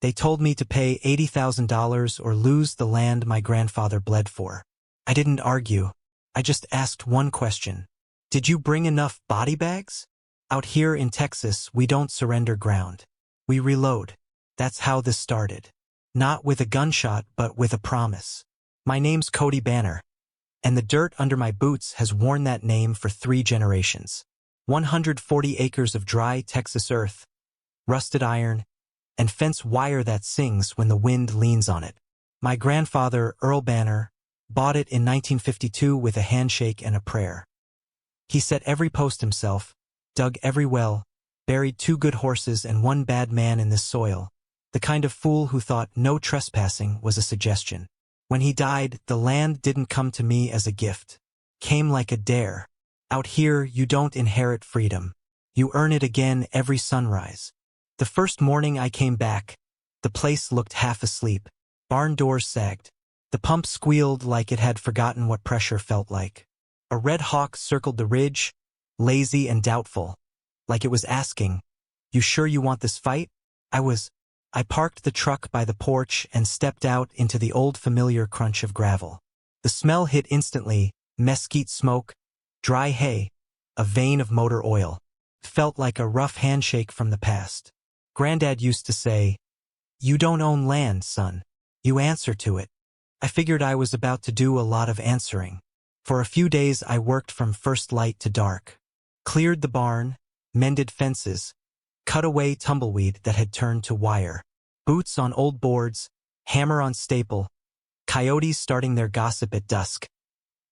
They told me to pay $80,000 or lose the land my grandfather bled for. I didn't argue. I just asked one question. Did you bring enough body bags? Out here in Texas, we don't surrender ground. We reload. That's how this started. Not with a gunshot, but with a promise. My name's Cody Banner, and the dirt under my boots has worn that name for 3 generations. 140 acres of dry Texas earth, rusted iron, and fence wire that sings when the wind leans on it. My grandfather, Earl Banner, bought it in 1952 with a handshake and a prayer. He set every post himself, dug every well, buried 2 good horses and 1 bad man in this soil, the kind of fool who thought no trespassing was a suggestion. When he died, the land didn't come to me as a gift. Came like a dare. Out here, you don't inherit freedom. You earn it again every sunrise. The first morning I came back, the place looked half asleep. Barn doors sagged. The pump squealed like it had forgotten what pressure felt like. A red hawk circled the ridge, lazy and doubtful, like it was asking, "You sure you want this fight?" I parked the truck by the porch and stepped out into the old familiar crunch of gravel. The smell hit instantly, mesquite smoke, dry hay, a vein of motor oil. Felt like a rough handshake from the past. Granddad used to say, "You don't own land, son. You answer to it." I figured I was about to do a lot of answering. For a few days I worked from first light to dark. Cleared the barn, mended fences, cut away tumbleweed that had turned to wire. Boots on old boards, hammer on staple, coyotes starting their gossip at dusk.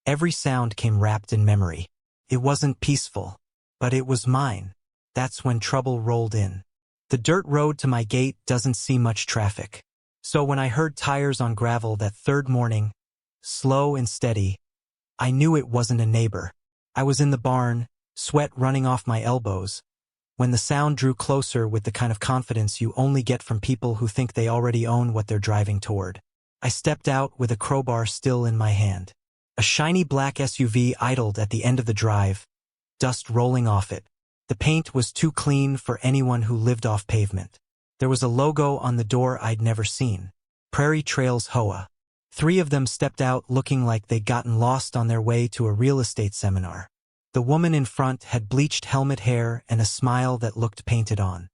Every sound came wrapped in memory. It wasn't peaceful, but it was mine. That's when trouble rolled in. The dirt road to my gate doesn't see much traffic. So when I heard tires on gravel that third morning, slow and steady, I knew it wasn't a neighbor. I was in the barn, sweat running off my elbows, when the sound drew closer with the kind of confidence you only get from people who think they already own what they're driving toward. I stepped out with a crowbar still in my hand. A shiny black SUV idled at the end of the drive, dust rolling off it. The paint was too clean for anyone who lived off pavement. There was a logo on the door I'd never seen. Prairie Trails HOA. 3 of them stepped out looking like they'd gotten lost on their way to a real estate seminar. The woman in front had bleached helmet hair and a smile that looked painted on.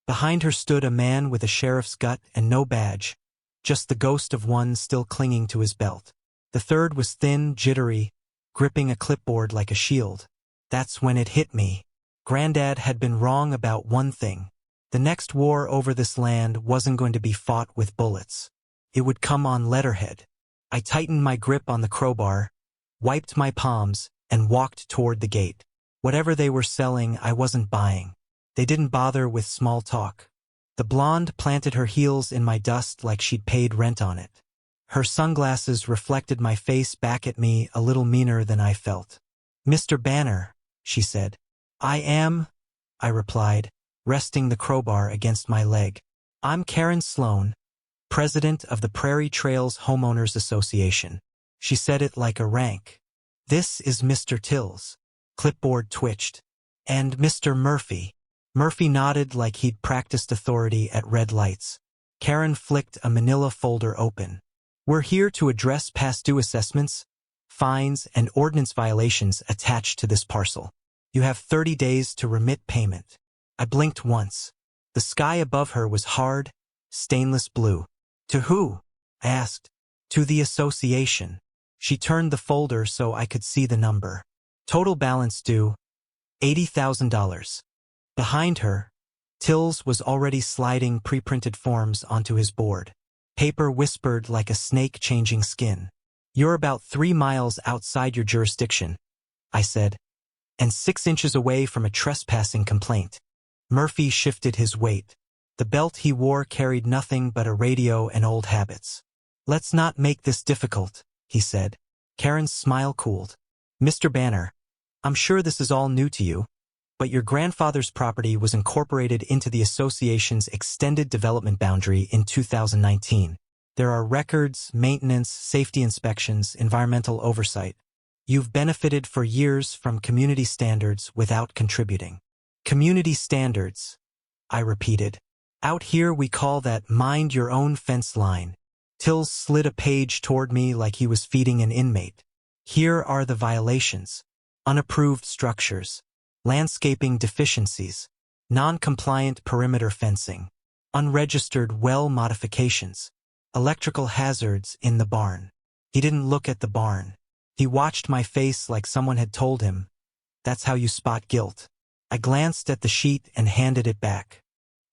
Behind her stood a man with a sheriff's gut and no badge, just the ghost of one still clinging to his belt. The third was thin, jittery, gripping a clipboard like a shield. That's when it hit me. Granddad had been wrong about one thing. The next war over this land wasn't going to be fought with bullets. It would come on letterhead. I tightened my grip on the crowbar, wiped my palms, and walked toward the gate. Whatever they were selling, I wasn't buying. They didn't bother with small talk. The blonde planted her heels in my dust like she'd paid rent on it. Her sunglasses reflected my face back at me a little meaner than I felt. "Mr. Banner," she said. "I am," I replied, resting the crowbar against my leg. "I'm Karen Sloan, president of the Prairie Trails Homeowners Association." She said it like a rank. "This is Mr. Tills." Clipboard twitched. "And Mr. Murphy." Murphy nodded like he'd practiced authority at red lights. Karen flicked a manila folder open. "We're here to address past due assessments, fines, and ordinance violations attached to this parcel. You have 30 days to remit payment." I blinked once. The sky above her was hard, stainless blue. "To who?" I asked. "To the association." She turned the folder so I could see the number. Total balance due, $80,000. Behind her, Tills was already sliding pre-printed forms onto his board. Paper whispered like a snake changing skin. "You're about 3 miles outside your jurisdiction," I said, "and 6 inches away from a trespassing complaint." Murphy shifted his weight. The belt he wore carried nothing but a radio and old habits. "Let's not make this difficult," he said. Karen's smile cooled. "Mr. Banner, I'm sure this is all new to you, but your grandfather's property was incorporated into the association's extended development boundary in 2019. There are records, maintenance, safety inspections, environmental oversight. You've benefited for years from community standards without contributing." "Community standards," I repeated. Out here we call that mind your own fence line. Tills slid a page toward me like he was feeding an inmate. Here are the violations. Unapproved structures. Landscaping deficiencies. Non-compliant perimeter fencing. Unregistered well modifications. Electrical hazards in the barn. He didn't look at the barn. He watched my face like someone had told him, "That's how you spot guilt." I glanced at the sheet and handed it back.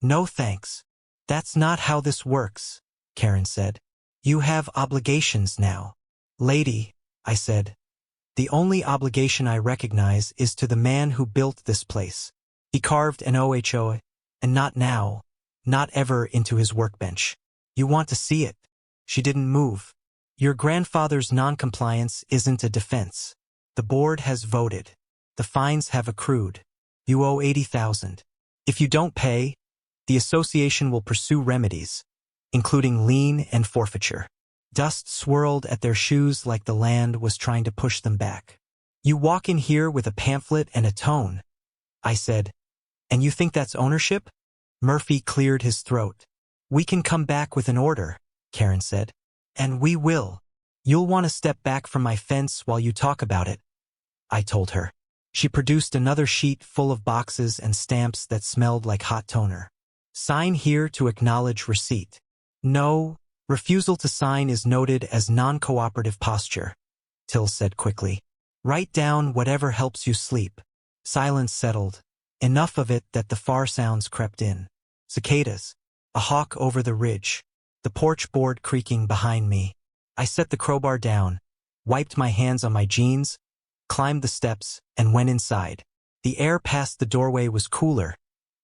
"No thanks. That's not how this works," Karen said. "You have obligations now." "Lady," I said, "the only obligation I recognize is to the man who built this place. He carved an HOA, and not now, not ever into his workbench. You want to see it?" She didn't move. "Your grandfather's noncompliance isn't a defense. The board has voted. The fines have accrued. You owe $80,000. If you don't pay, the association will pursue remedies, including lien and forfeiture." Dust swirled at their shoes like the land was trying to push them back. "You walk in here with a pamphlet and a tone," I said. "And you think that's ownership?" Murphy cleared his throat. "We can come back with an order," Karen said. "And we will. You'll want to step back from my fence while you talk about it," I told her. She produced another sheet full of boxes and stamps that smelled like hot toner. "Sign here to acknowledge receipt." "No, refusal to sign is noted as non-cooperative posture," Till said quickly. "Write down whatever helps you sleep." Silence settled, enough of it that the far sounds crept in. Cicadas, a hawk over the ridge, the porch board creaking behind me. I set the crowbar down, wiped my hands on my jeans, climbed the steps, and went inside. The air past the doorway was cooler,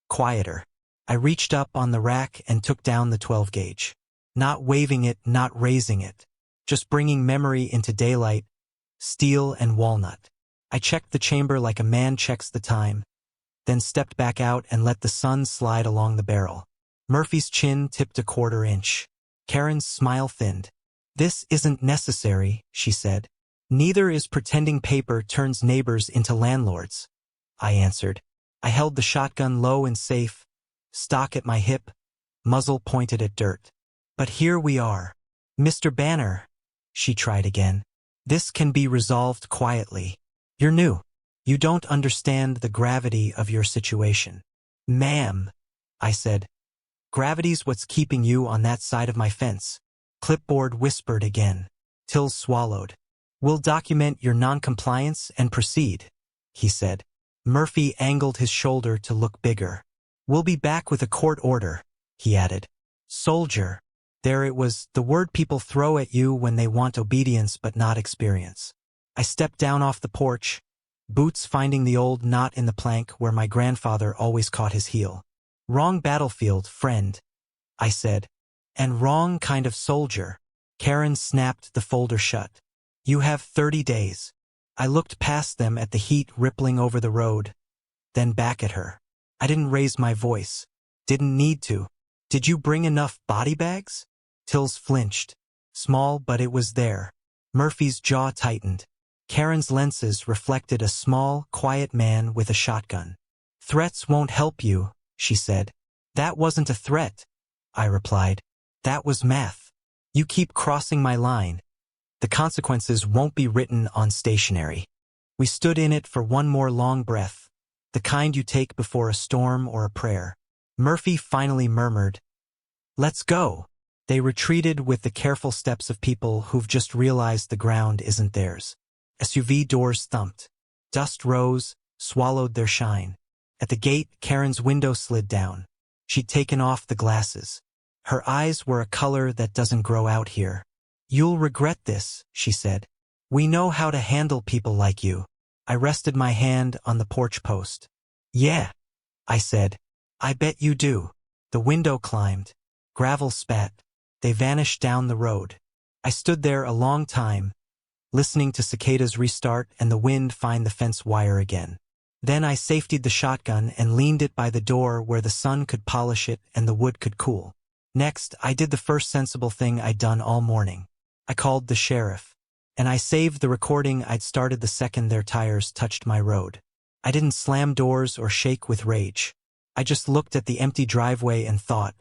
quieter. I reached up on the rack and took down the 12-gauge. Not waving it, not raising it. Just bringing memory into daylight, steel and walnut. I checked the chamber like a man checks the time, then stepped back out and let the sun slide along the barrel. Murphy's chin tipped a quarter inch. Karen's smile thinned. "This isn't necessary," she said. "Neither is pretending paper turns neighbors into landlords," I answered. I held the shotgun low and safe, stock at my hip, muzzle pointed at dirt. "But here we are." "Mr. Banner," she tried again. "This can be resolved quietly. You're new. You don't understand the gravity of your situation." "Ma'am," I said. "Gravity's what's keeping you on that side of my fence." Clipboard whispered again. Till swallowed. "We'll document your noncompliance and proceed," he said. Murphy angled his shoulder to look bigger. "We'll be back with a court order," he added. "Soldier." There it was, the word people throw at you when they want obedience but not experience. I stepped down off the porch, boots finding the old knot in the plank where my grandfather always caught his heel. "Wrong battlefield, friend," I said. "And wrong kind of soldier." Karen snapped the folder shut. "You have 30 days. I looked past them at the heat rippling over the road, then back at her. I didn't raise my voice. Didn't need to. "Did you bring enough body bags?" Tills flinched. Small, but it was there. Murphy's jaw tightened. Karen's lenses reflected a small, quiet man with a shotgun. "Threats won't help you," she said. "That wasn't a threat," I replied. "That was math. You keep crossing my line. The consequences won't be written on stationery." We stood in it for one more long breath, the kind you take before a storm or a prayer. Murphy finally murmured, "Let's go." They retreated with the careful steps of people who've just realized the ground isn't theirs. SUV doors thumped. Dust rose, swallowed their shine. At the gate, Karen's window slid down. She'd taken off the glasses. Her eyes were a color that doesn't grow out here. "You'll regret this," she said. "We know how to handle people like you." I rested my hand on the porch post. "Yeah," I said. "I bet you do." The window climbed. Gravel spat. They vanished down the road. I stood there a long time, listening to cicadas restart and the wind find the fence wire again. Then I safetied the shotgun and leaned it by the door where the sun could polish it and the wood could cool. Next, I did the first sensible thing I'd done all morning. I called the sheriff. And I saved the recording I'd started the second their tires touched my road. I didn't slam doors or shake with rage. I just looked at the empty driveway and thought,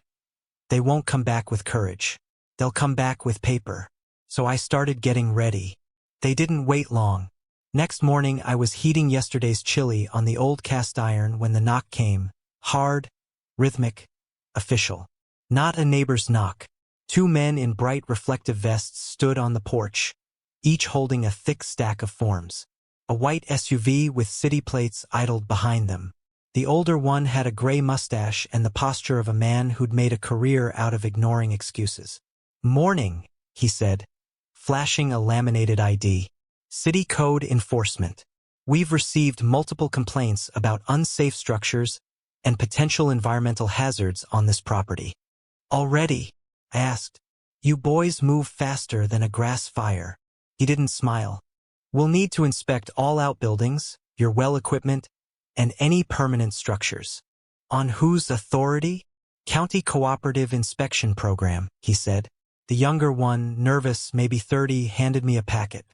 they won't come back with courage. They'll come back with paper. So I started getting ready. They didn't wait long. Next morning I was heating yesterday's chili on the old cast iron when the knock came. Hard, rhythmic, official. Not a neighbor's knock. 2 men in bright reflective vests stood on the porch, each holding a thick stack of forms. A white SUV with city plates idled behind them. The older one had a gray mustache and the posture of a man who'd made a career out of ignoring excuses. "Morning," he said, flashing a laminated ID. "City Code Enforcement. We've received multiple complaints about unsafe structures and potential environmental hazards on this property." "Already?" I asked. "You boys move faster than a grass fire." He didn't smile. "We'll need to inspect all outbuildings, your well equipment, and any permanent structures." "On whose authority?" "County Cooperative Inspection Program," he said. The younger one, nervous, maybe 30, handed me a packet.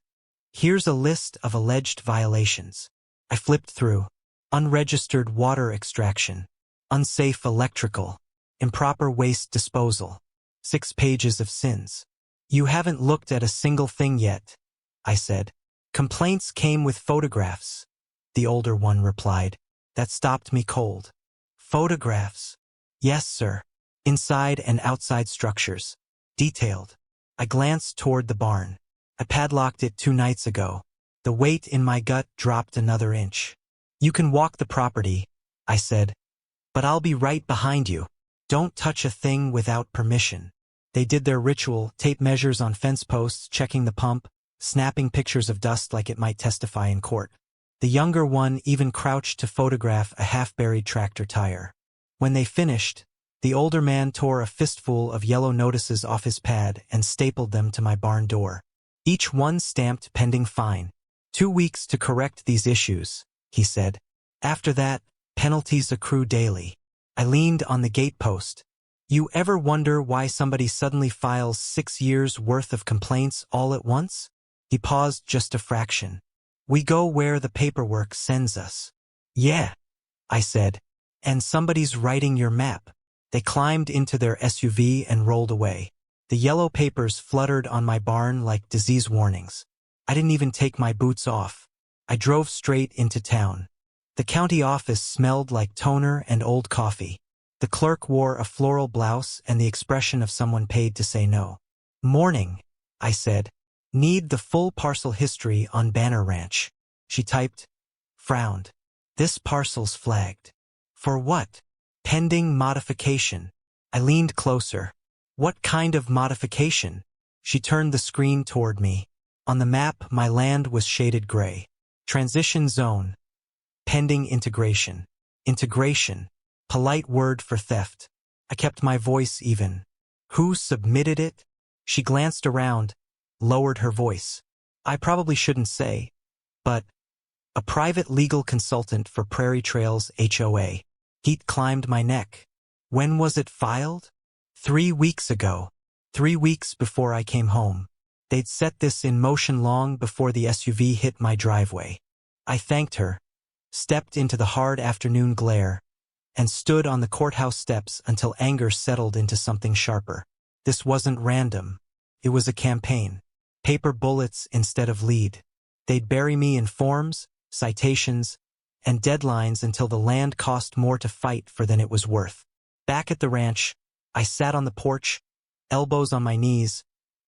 "Here's a list of alleged violations." I flipped through. Unregistered water extraction, unsafe electrical, improper waste disposal. 6 pages of sins. "You haven't looked at a single thing yet," I said. "Complaints came with photographs," the older one replied. That stopped me cold. "Photographs?" "Yes, sir. Inside and outside structures. Detailed." I glanced toward the barn. I padlocked it 2 nights ago. The weight in my gut dropped another inch. "You can walk the property," I said, "but I'll be right behind you. Don't touch a thing without permission." They did their ritual, tape measures on fence posts, checking the pump, snapping pictures of dust like it might testify in court. The younger one even crouched to photograph a half-buried tractor tire. When they finished, the older man tore a fistful of yellow notices off his pad and stapled them to my barn door. Each one stamped pending fine. 2 weeks to correct these issues, he said. After that, penalties accrue daily. I leaned on the gatepost. You ever wonder why somebody suddenly files 6 years' worth of complaints all at once? He paused just a fraction. We go where the paperwork sends us. Yeah, I said. And somebody's writing your map. They climbed into their SUV and rolled away. The yellow papers fluttered on my barn like disease warnings. I didn't even take my boots off. I drove straight into town. The county office smelled like toner and old coffee. The clerk wore a floral blouse and the expression of someone paid to say no. "Morning," I said. "Need the full parcel history on Banner Ranch." She typed, frowned. "This parcel's flagged." "For what?" "Pending modification." I leaned closer. "What kind of modification?" She turned the screen toward me. On the map, my land was shaded gray. Transition zone. Pending integration. Integration. Polite word for theft. I kept my voice even. "Who submitted it?" She glanced around, lowered her voice. "I probably shouldn't say, but a private legal consultant for Prairie Trails HOA. Heat climbed my neck. When was it filed? 3 weeks ago. 3 weeks before I came home. They'd set this in motion long before the SUV hit my driveway. I thanked her, stepped into the hard afternoon glare, and stood on the courthouse steps until anger settled into something sharper. This wasn't random. It was a campaign. Paper bullets instead of lead. They'd bury me in forms, citations, and deadlines until the land cost more to fight for than it was worth. Back at the ranch, I sat on the porch, elbows on my knees,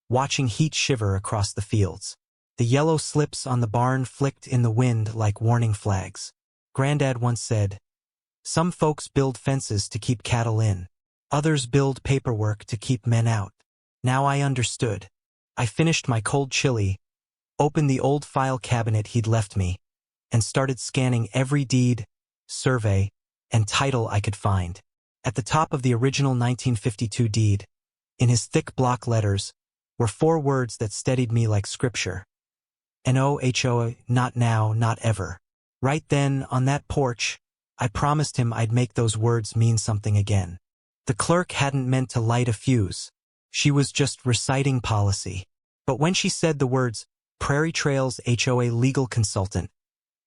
watching heat shiver across the fields. The yellow slips on the barn flicked in the wind like warning flags. Granddad once said, "Some folks build fences to keep cattle in. Others build paperwork to keep men out." Now I understood. I finished my cold chili, opened the old file cabinet he'd left me, and started scanning every deed, survey, and title I could find. At the top of the original 1952 deed, in his thick block letters, were 4 words that steadied me like scripture. No HOA, not now, not ever. Right then, on that porch, I promised him I'd make those words mean something again. The clerk hadn't meant to light a fuse. She was just reciting policy. But when she said the words, Prairie Trails HOA legal consultant,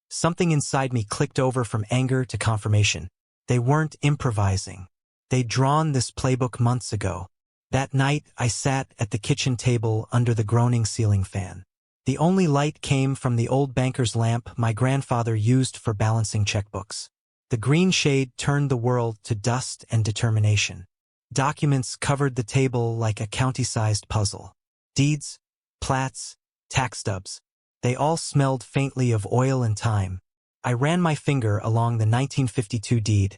something inside me clicked over from anger to confirmation. They weren't improvising. They'd drawn this playbook months ago. That night, I sat at the kitchen table under the groaning ceiling fan. The only light came from the old banker's lamp my grandfather used for balancing checkbooks. The green shade turned the world to dust and determination. Documents covered the table like a county-sized puzzle. Deeds, plats, tax stubs. They all smelled faintly of oil and time. I ran my finger along the 1952 deed.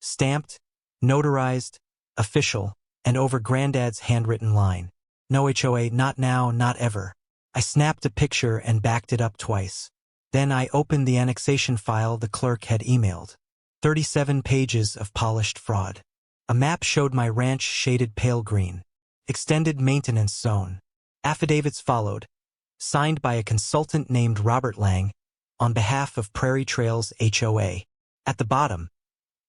Stamped, notarized, official, and over Granddad's handwritten line. No HOA, not now, not ever. I snapped a picture and backed it up twice. Then I opened the annexation file the clerk had emailed. 37 pages of polished fraud. A map showed my ranch shaded pale green. Extended maintenance zone. Affidavits followed, signed by a consultant named Robert Lang, on behalf of Prairie Trails HOA. At the bottom,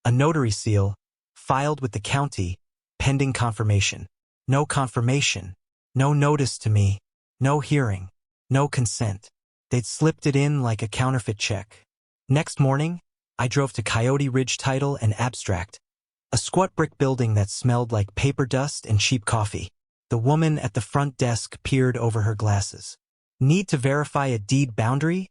a notary seal, filed with the county, pending confirmation. No confirmation. No notice to me. No hearing. No consent. They'd slipped it in like a counterfeit check. Next morning, I drove to Coyote Ridge Title and Abstract, a squat brick building that smelled like paper dust and cheap coffee. The woman at the front desk peered over her glasses. Need to verify a deed boundary?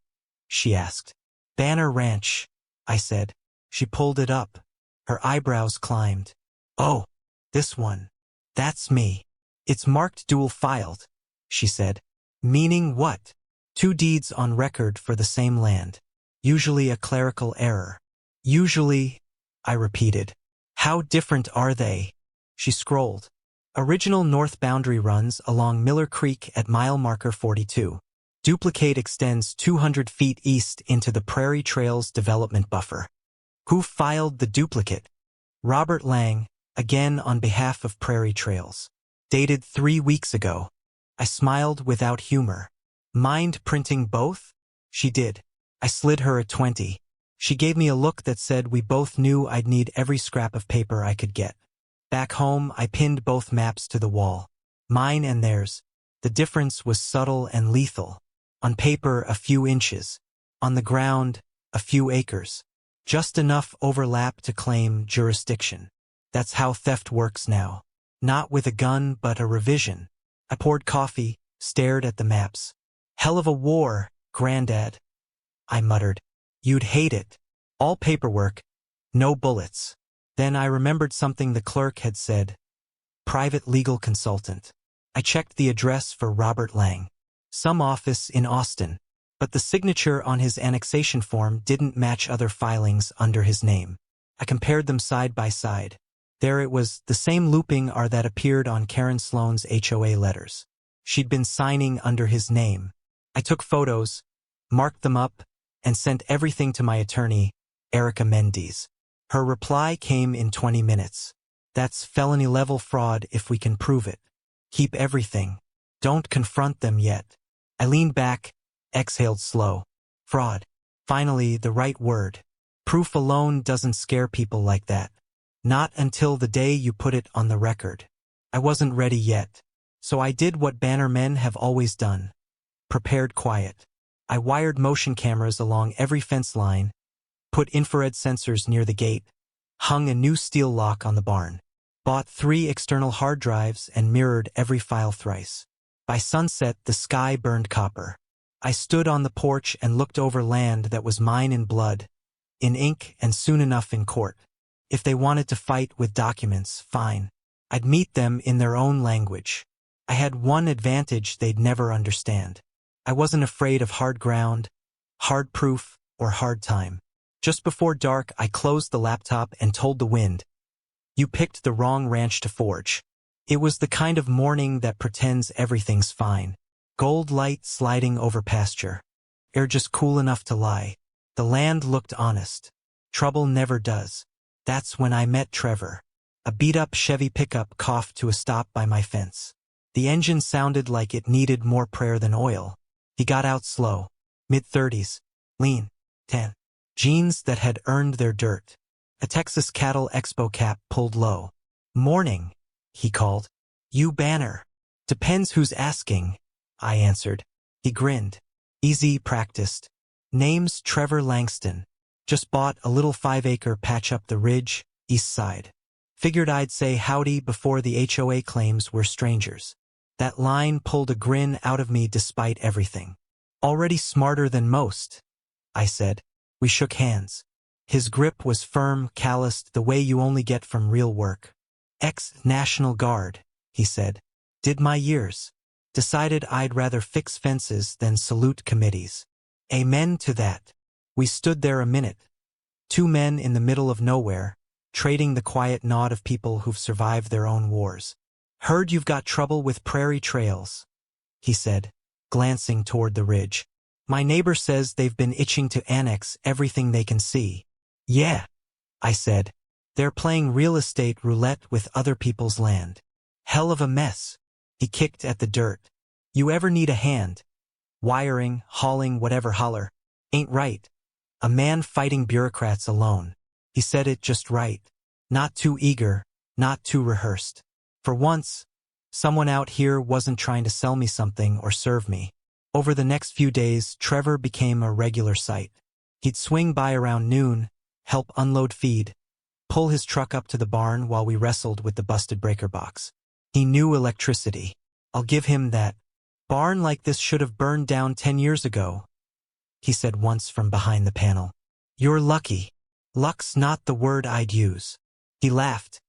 She asked. Banner Ranch, I said. She pulled it up. Her eyebrows climbed. Oh, this one. That's me. It's marked dual filed, she said. Meaning what? 2 deeds on record for the same land. Usually a clerical error. Usually, I repeated. How different are they? She scrolled. Original north boundary runs along Miller Creek at mile marker 42. Duplicate extends 200 feet east into the Prairie Trails development buffer. Who filed the duplicate? Robert Lang, again on behalf of Prairie Trails. Dated 3 weeks ago. I smiled without humor. Mind printing both? She did. I slid her a 20. She gave me a look that said we both knew I'd need every scrap of paper I could get. Back home, I pinned both maps to the wall. Mine and theirs. The difference was subtle and lethal. On paper, a few inches. On the ground, a few acres. Just enough overlap to claim jurisdiction. That's how theft works now. Not with a gun, but a revision. I poured coffee, stared at the maps. Hell of a war, Granddad. I muttered. You'd hate it. All paperwork, no bullets. Then I remembered something the clerk had said. Private legal consultant. I checked the address for Robert Lang. Some office in Austin. But the signature on his annexation form didn't match other filings under his name. I compared them side by side. There it was, the same looping R that appeared on Karen Sloan's HOA letters. She'd been signing under his name. I took photos, marked them up, and sent everything to my attorney, Erica Mendes. Her reply came in 20 minutes. That's felony-level fraud if we can prove it. Keep everything. Don't confront them yet. I leaned back, exhaled slow. Fraud. Finally, the right word. Proof alone doesn't scare people like that. Not until the day you put it on the record. I wasn't ready yet. So I did what banner men have always done. Prepared quiet. I wired motion cameras along every fence line, put infrared sensors near the gate, hung a new steel lock on the barn, bought 3 external hard drives and mirrored every file thrice. By sunset, the sky burned copper. I stood on the porch and looked over land that was mine in blood, in ink, and soon enough in court. If they wanted to fight with documents, fine. I'd meet them in their own language. I had one advantage they'd never understand. I wasn't afraid of hard ground, hard proof, or hard time. Just before dark, I closed the laptop and told the wind, "You picked the wrong ranch to forge." It was the kind of morning that pretends everything's fine. Gold light sliding over pasture. Air just cool enough to lie. The land looked honest. Trouble never does. That's when I met Trevor. A beat-up Chevy pickup coughed to a stop by my fence. The engine sounded like it needed more prayer than oil. He got out slow. Mid-30s. Lean. Tan. Jeans that had earned their dirt. A Texas Cattle Expo cap pulled low. "Morning," he called. "You banner." "Depends who's asking," I answered. He grinned. "Easy, practiced. Name's Trevor Langston. Just bought a little 5-acre patch up the ridge, east side. Figured I'd say howdy before the HOA claims we're strangers. That line pulled a grin out of me despite everything. Already smarter than most, I said. We shook hands. His grip was firm, calloused, the way you only get from real work. Ex-National Guard, he said. Did my years. Decided I'd rather fix fences than salute committees. Amen to that. We stood there a minute. Two men in the middle of nowhere, trading the quiet nod of people who've survived their own wars. Heard you've got trouble with prairie trails, he said, glancing toward the ridge. My neighbor says they've been itching to annex everything they can see. Yeah, I said. They're playing real estate roulette with other people's land. Hell of a mess. He kicked at the dirt. You ever need a hand? Wiring, hauling, whatever, holler. Ain't right. A man fighting bureaucrats alone. He said it just right. Not too eager, not too rehearsed. For once, someone out here wasn't trying to sell me something or serve me. Over the next few days, Trevor became a regular sight. He'd swing by around noon, help unload feed, pull his truck up to the barn while we wrestled with the busted breaker box. He knew electricity. I'll give him that. Barn like this should have burned down 10 years ago, he said once from behind the panel. You're lucky. Luck's not the word I'd use. He laughed,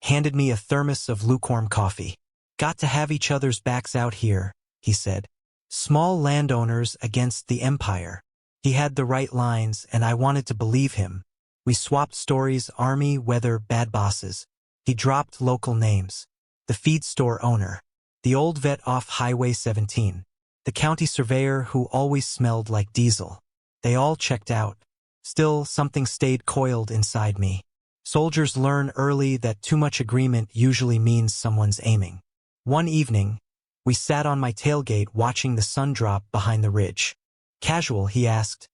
handed me a thermos of lukewarm coffee. Got to have each other's backs out here, he said. Small landowners against the empire. He had the right lines, and I wanted to believe him. We swapped stories, army, weather, bad bosses. He dropped local names. The feed store owner. The old vet off Highway 17. The county surveyor who always smelled like diesel. They all checked out. Still, something stayed coiled inside me. Soldiers learn early that too much agreement usually means someone's aiming. One evening, we sat on my tailgate watching the sun drop behind the ridge. Casual, he asked.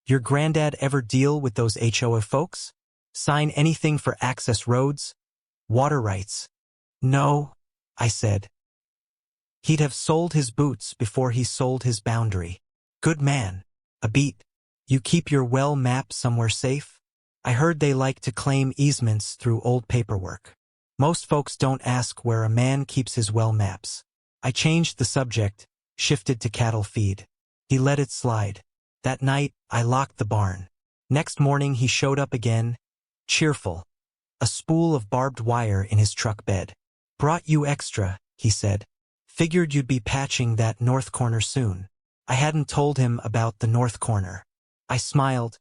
Your granddad ever deal with those HOA folks? Sign anything for access roads? Water rights? No, I said. He'd have sold his boots before he sold his boundary. Good man. A beat. You keep your well map somewhere safe? I heard they like to claim easements through old paperwork. Most folks don't ask where a man keeps his well maps. I changed the subject, shifted to cattle feed. He let it slide. That night, I locked the barn. Next morning he showed up again, cheerful. A spool of barbed wire in his truck bed. Brought you extra, he said. Figured you'd be patching that north corner soon. I hadn't told him about the north corner. I smiled,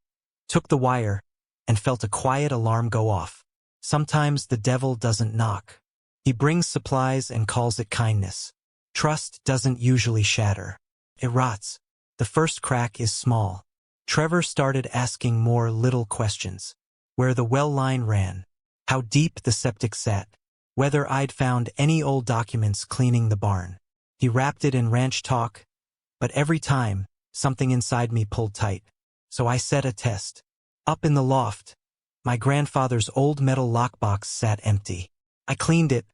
took the wire, and felt a quiet alarm go off. Sometimes the devil doesn't knock. He brings supplies and calls it kindness. Trust doesn't usually shatter. It rots. The first crack is small. Trevor started asking more little questions. Where the well line ran. How deep the septic sat. Whether I'd found any old documents cleaning the barn. He wrapped it in ranch talk, but every time, something inside me pulled tight. So I set a test. Up in the loft, my grandfather's old metal lockbox sat empty. I cleaned it,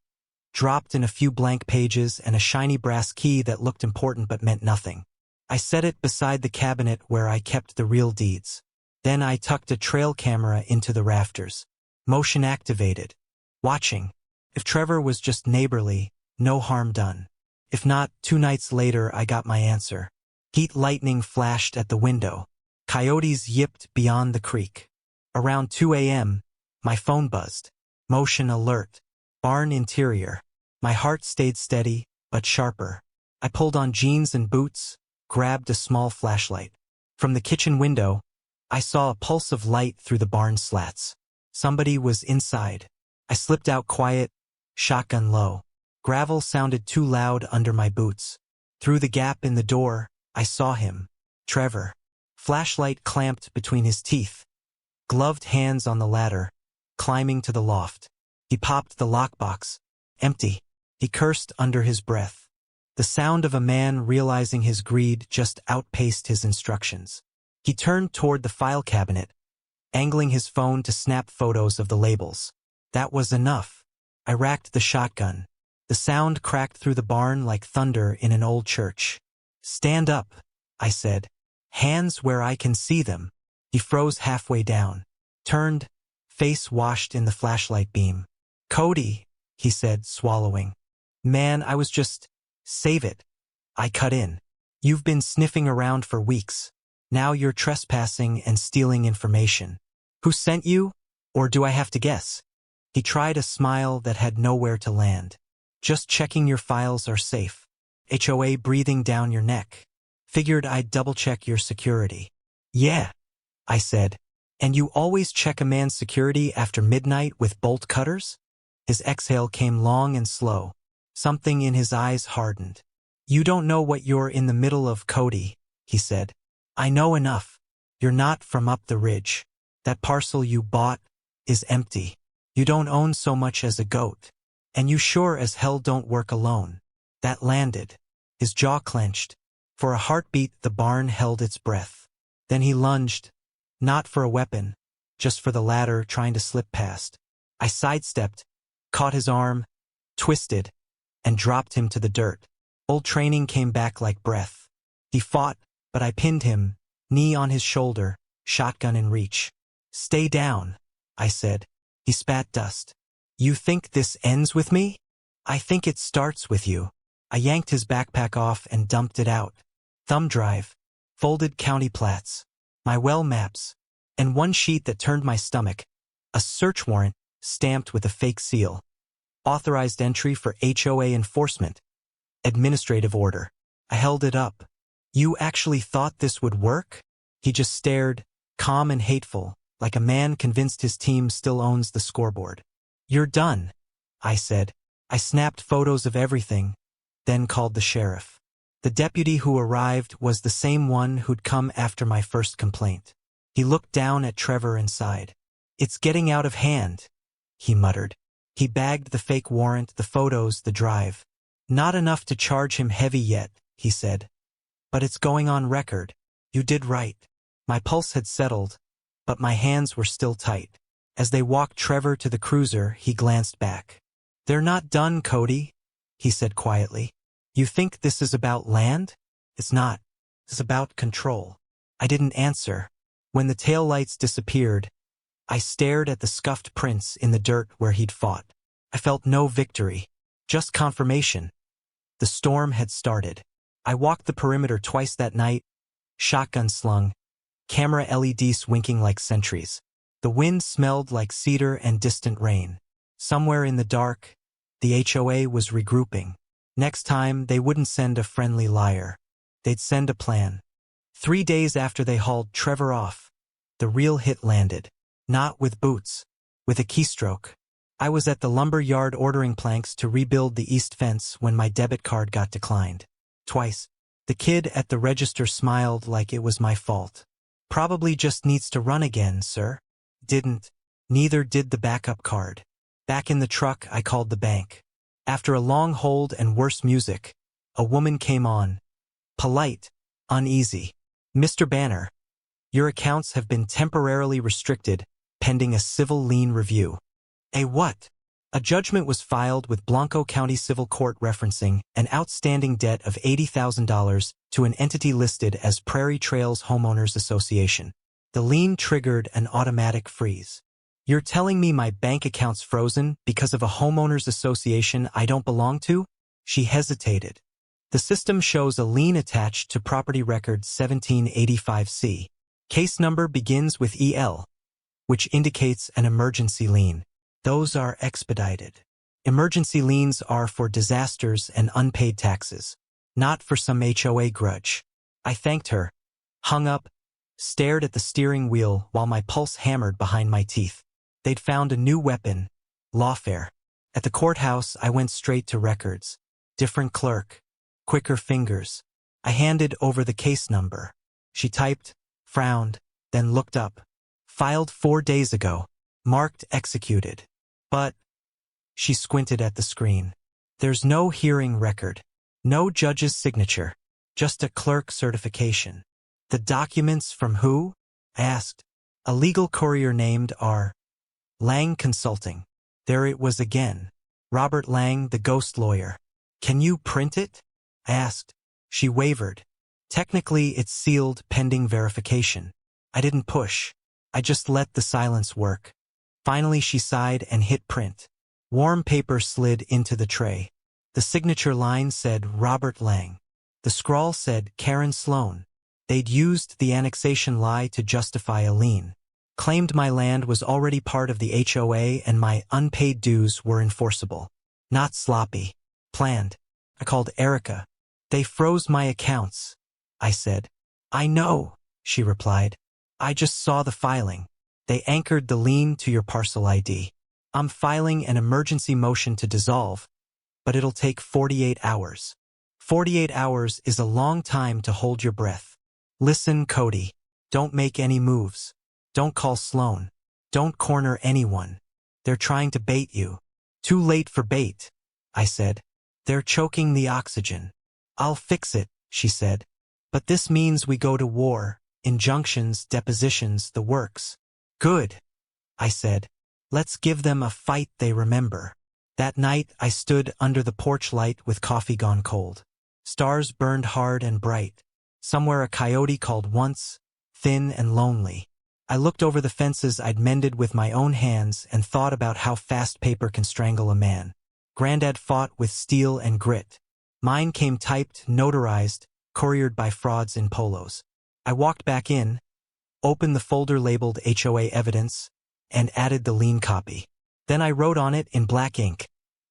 dropped in a few blank pages and a shiny brass key that looked important but meant nothing. I set it beside the cabinet where I kept the real deeds. Then I tucked a trail camera into the rafters. Motion activated. Watching. If Trevor was just neighborly, no harm done. If not, 2 nights later I got my answer. Heat lightning flashed at the window. Coyotes yipped beyond the creek. Around 2 a.m., my phone buzzed. Motion alert. Barn interior. My heart stayed steady, but sharper. I pulled on jeans and boots, grabbed a small flashlight. From the kitchen window, I saw a pulse of light through the barn slats. Somebody was inside. I slipped out quiet, shotgun low. Gravel sounded too loud under my boots. Through the gap in the door, I saw him. Trevor. Flashlight clamped between his teeth. Gloved hands on the ladder, climbing to the loft. He popped the lockbox. Empty. He cursed under his breath. The sound of a man realizing his greed just outpaced his instructions. He turned toward the file cabinet, angling his phone to snap photos of the labels. That was enough. I racked the shotgun. The sound cracked through the barn like thunder in an old church. Stand up, I said. Hands where I can see them. He froze halfway down, turned, face washed in the flashlight beam. "Cody," he said, swallowing. "Man, I was just... Save it." I cut in. "You've been sniffing around for weeks. Now you're trespassing and stealing information. Who sent you? Or do I have to guess?" He tried a smile that had nowhere to land. "Just checking your files are safe. HOA breathing down your neck. Figured I'd double-check your security." "Yeah," I said. "And you always check a man's security after midnight with bolt cutters?" His exhale came long and slow. Something in his eyes hardened. "You don't know what you're in the middle of, Cody," he said. "I know enough. You're not from up the ridge. That parcel you bought is empty. You don't own so much as a goat. And you sure as hell don't work alone." That landed. His jaw clenched. For a heartbeat, the barn held its breath. Then he lunged, not for a weapon, just for the ladder trying to slip past. I sidestepped, caught his arm, twisted, and dropped him to the dirt. Old training came back like breath. He fought, but I pinned him, knee on his shoulder, shotgun in reach. "Stay down," I said. He spat dust. "You think this ends with me? I think it starts with you." I yanked his backpack off and dumped it out. Thumb drive, folded county plats, my well maps, and one sheet that turned my stomach, a search warrant stamped with a fake seal. Authorized entry for HOA enforcement. Administrative order. I held it up. "You actually thought this would work?" He just stared, calm and hateful, like a man convinced his team still owns the scoreboard. "You're done," I said. I snapped photos of everything, then called the sheriff. The deputy who arrived was the same one who'd come after my first complaint. He looked down at Trevor and sighed. "It's getting out of hand," he muttered. He bagged the fake warrant, the photos, the drive. "Not enough to charge him heavy yet," he said. "But it's going on record. You did right." My pulse had settled, but my hands were still tight. As they walked Trevor to the cruiser, he glanced back. "They're not done, Cody," he said quietly. "You think this is about land? It's not. It's about control." I didn't answer. When the taillights disappeared, I stared at the scuffed prints in the dirt where he'd fought. I felt no victory, just confirmation. The storm had started. I walked the perimeter twice that night, shotgun slung, camera LEDs winking like sentries. The wind smelled like cedar and distant rain. Somewhere in the dark, the HOA was regrouping. Next time, they wouldn't send a friendly liar. They'd send a plan. 3 days after they hauled Trevor off, the real hit landed. Not with boots, with a keystroke. I was at the lumber yard ordering planks to rebuild the east fence when my debit card got declined. Twice. The kid at the register smiled like it was my fault. "Probably just needs to run again, sir." Didn't. Neither did the backup card. Back in the truck, I called the bank. After a long hold and worse music, a woman came on. Polite, uneasy. "Mr. Banner, your accounts have been temporarily restricted, pending a civil lien review." A what? A judgment was filed with Blanco County Civil Court referencing an outstanding debt of $80,000 to an entity listed as Prairie Trails Homeowners Association. The lien triggered an automatic freeze. "You're telling me my bank account's frozen because of a homeowners association I don't belong to?" She hesitated. "The system shows a lien attached to property record 1785C. Case number begins with EL, which indicates an emergency lien. Those are expedited. Emergency liens are for disasters and unpaid taxes, not for some HOA grudge." I thanked her, hung up, stared at the steering wheel while my pulse hammered behind my teeth. They'd found a new weapon, lawfare. At the courthouse, I went straight to records. Different clerk, quicker fingers. I handed over the case number. She typed, frowned, then looked up. "Filed 4 days ago. Marked executed." "But..." She squinted at the screen. "There's no hearing record. No judge's signature. Just a clerk certification." "The documents from who?" I asked. "A legal courier named R. Lang Consulting." There it was again. Robert Lang, the ghost lawyer. "Can you print it?" I asked. She wavered. "Technically, it's sealed pending verification." I didn't push. I just let the silence work. Finally she sighed and hit print. Warm paper slid into the tray. The signature line said Robert Lang. The scrawl said Karen Sloan. They'd used the annexation lie to justify a lien. Claimed my land was already part of the HOA and my unpaid dues were enforceable. Not sloppy. Planned. I called Erica. They froze my accounts. I said. I know, she replied. I just saw the filing. They anchored the lien to your parcel ID. I'm filing an emergency motion to dissolve, but it'll take 48 hours. 48 hours is a long time to hold your breath. Listen, Cody. Don't make any moves. Don't call Sloan. Don't corner anyone. They're trying to bait you. Too late for bait, I said. They're choking the oxygen. I'll fix it, she said. But this means we go to war, injunctions, depositions, the works. Good, I said. Let's give them a fight they remember. That night I stood under the porch light with coffee gone cold. Stars burned hard and bright. Somewhere a coyote called once, thin and lonely. I looked over the fences I'd mended with my own hands and thought about how fast paper can strangle a man. Granddad fought with steel and grit. Mine came typed, notarized, couriered by frauds in polos. I walked back in, opened the folder labeled HOA evidence, and added the lien copy. Then I wrote on it in black ink.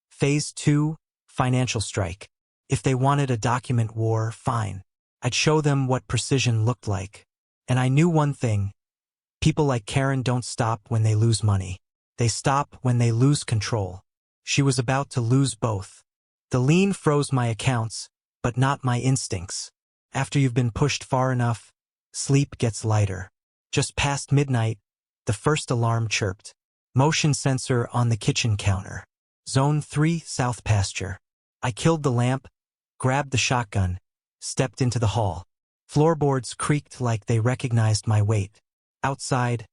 Phase 2, financial strike. If they wanted a document war, fine. I'd show them what precision looked like. And I knew one thing. People like Karen don't stop when they lose money. They stop when they lose control. She was about to lose both. The lien froze my accounts, but not my instincts. After you've been pushed far enough, sleep gets lighter. Just past midnight, the first alarm chirped. Motion sensor on the kitchen counter. Zone 3, South Pasture. I killed the lamp, grabbed the shotgun, stepped into the hall. Floorboards creaked like they recognized my weight. Outside,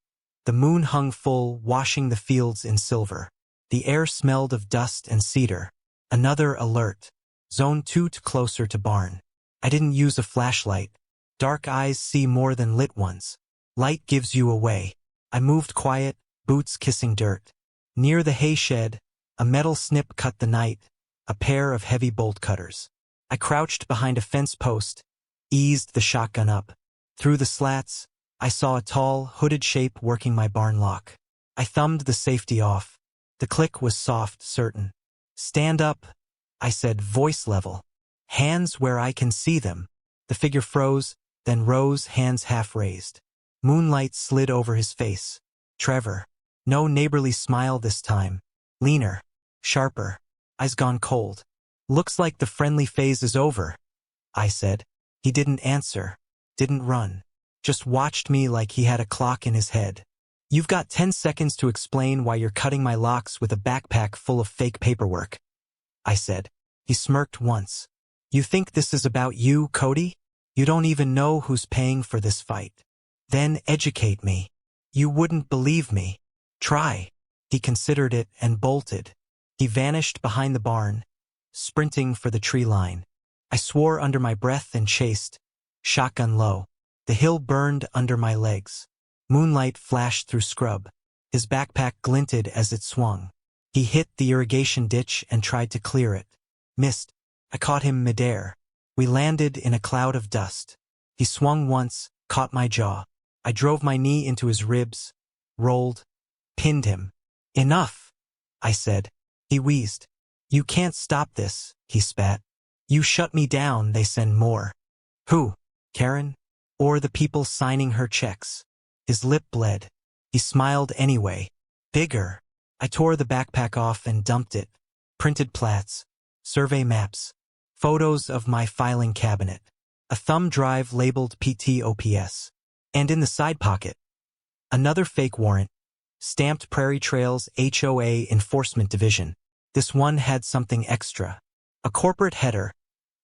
the moon hung full, washing the fields in silver. The air smelled of dust and cedar. Another alert. Zone 2 closer to barn. I didn't use a flashlight. Dark eyes see more than lit ones. Light gives you away. I moved quiet, boots kissing dirt. Near the hay shed, a metal snip cut the night, a pair of heavy bolt cutters. I crouched behind a fence post, eased the shotgun up. Through the slats, I saw a tall, hooded shape working my barn lock. I thumbed the safety off. The click was soft, certain. Stand up, I said, voice level. Hands where I can see them. The figure froze, then rose, hands half raised. Moonlight slid over his face. Trevor. No neighborly smile this time. Leaner. Sharper. Eyes gone cold. Looks like the friendly phase is over, I said. He didn't answer. Didn't run. Just watched me like he had a clock in his head. You've got 10 seconds to explain why you're cutting my locks with a backpack full of fake paperwork, I said. He smirked once. You think this is about you, Cody? You don't even know who's paying for this fight. Then educate me. You wouldn't believe me. Try. He considered it and bolted. He vanished behind the barn, sprinting for the tree line. I swore under my breath and chased, shotgun low. The hill burned under my legs. Moonlight flashed through scrub. His backpack glinted as it swung. He hit the irrigation ditch and tried to clear it. Missed. I caught him midair. We landed in a cloud of dust. He swung once, caught my jaw. I drove my knee into his ribs, rolled, pinned him. Enough, I said. He wheezed. You can't stop this, he spat. You shut me down, they send more. Who? Karen? Or the people signing her checks? His lip bled. He smiled anyway. Bigger. I tore the backpack off and dumped it. Printed plats. Survey maps. Photos of my filing cabinet. A thumb drive labeled PTOPS. And in the side pocket, another fake warrant. Stamped Prairie Trails HOA Enforcement Division. This one had something extra. A corporate header.